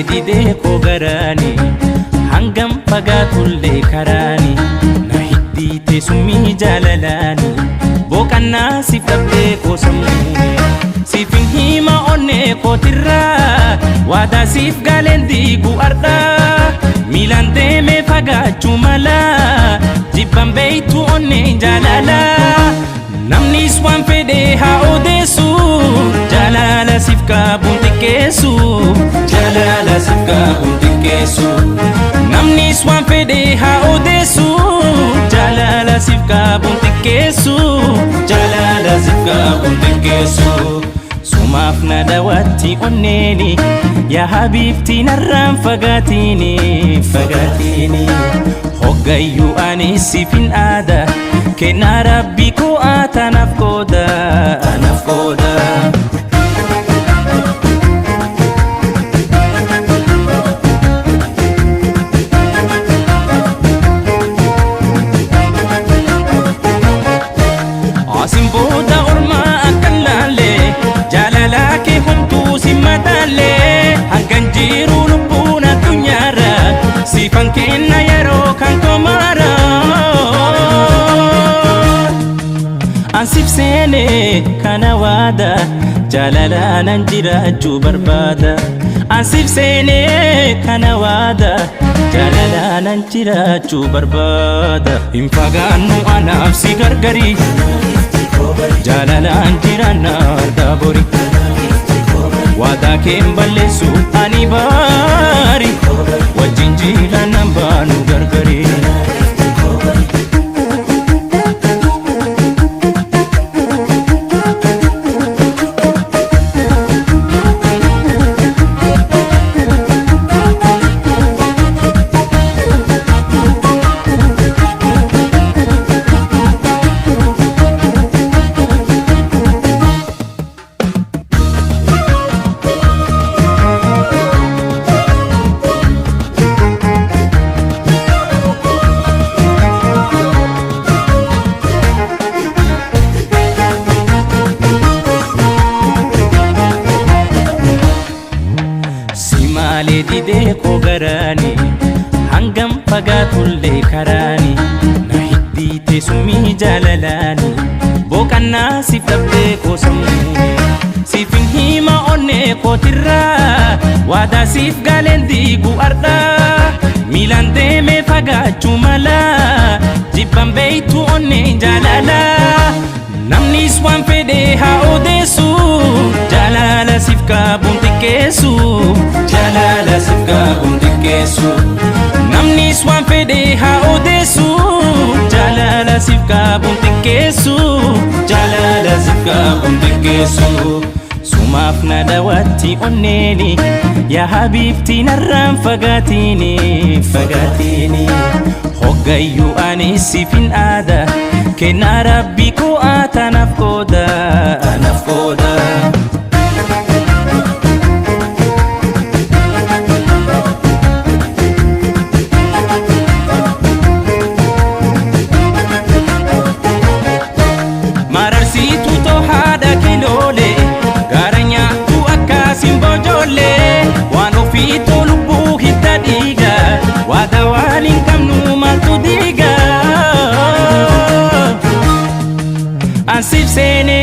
didee koo garaani hangam fagaatullee karaani na hiddiite summii jaalalaani boqannaa siif dhabdee koo sammuuni siifin hima onnee kootirraa waadaa siif gaaleen diigu ardhaa miilaan deemee fagaachuu malaa jibban beeytu onnee jaalalaa namnis waan fedhee haa odeessu jaalala siif qabuun xiqqeessu jaalala siif qabuun xiqqeessu namnis waan fedhee haa odeessu jaalala siif qabuun xiqqeessu jaalala siif qabuun xiqqeessu sumaaf na daawwatti onneeni yaa habiibti narraan fagaatini fagaatini hoggayyuu ani siifin aada kennaa rabbi koo atanaaf qooda anaaf qooda asin booda ormaa akkan laalle jaalala kee homtuu si madaalle hangan jiru lubbuun addunyaarra siifan kenna yeroo kan komaara ansif seene kana waada jaalala nan jiraachuu barbaada ansif seene kana waada jaalala nan jiraachuu barbaada hin fagaannu anaaf si gargari jaalalaan jiraanna ardaa bori waadaa keen balleessu ani baari wajjin jiiraannan baanu gargari didee koo garaani hangam fagaatullee karaani na hiddiite summii jaalalaani boqannaa siif dhabdee koo sammuuni siifin hima onnee kootirraa waadaa siif gaaleen diigu ardhaa miilaan deemee fagaachuu malaa jibban beeytu onnee jaalalaa namnis waan fedhee haa odeessu jaalala siif qabuun xiqqeessu jaalala siif qabuun xiqqeessu namnis waan fedhee haa odeessu jaalala siif qabuun xiqqeessu jaalala siif qabuun xiqqeessu sumaaf na daawwatti onneeni yaa habiibti narraan fagaatini fagaatini hoggayyuu ani siifin aada kennaa rabbi koo atanaaf qooda anaaf qooda mararsiitu too haadha kiloole gaara nyaattu akkaasin bojoolee waan ofiitoo lubbuu hidda dhiiga waada waan hin qabnu maaltu diiga ansif seene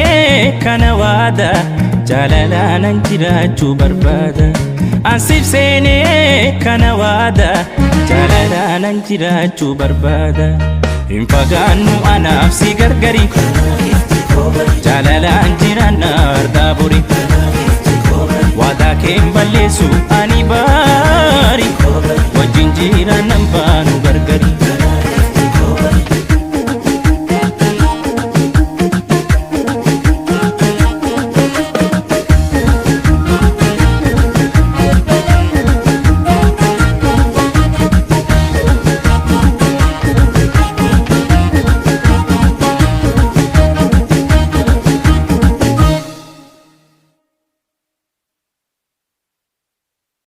kana waada jaalala nan jiraachuu barbaada ansif seene kana waada jaalala nan jiraachuu barbaada hin fagaannu anaaf si gargari jaalalaan jiraanna ardaa bori waadaa keen balleessu ani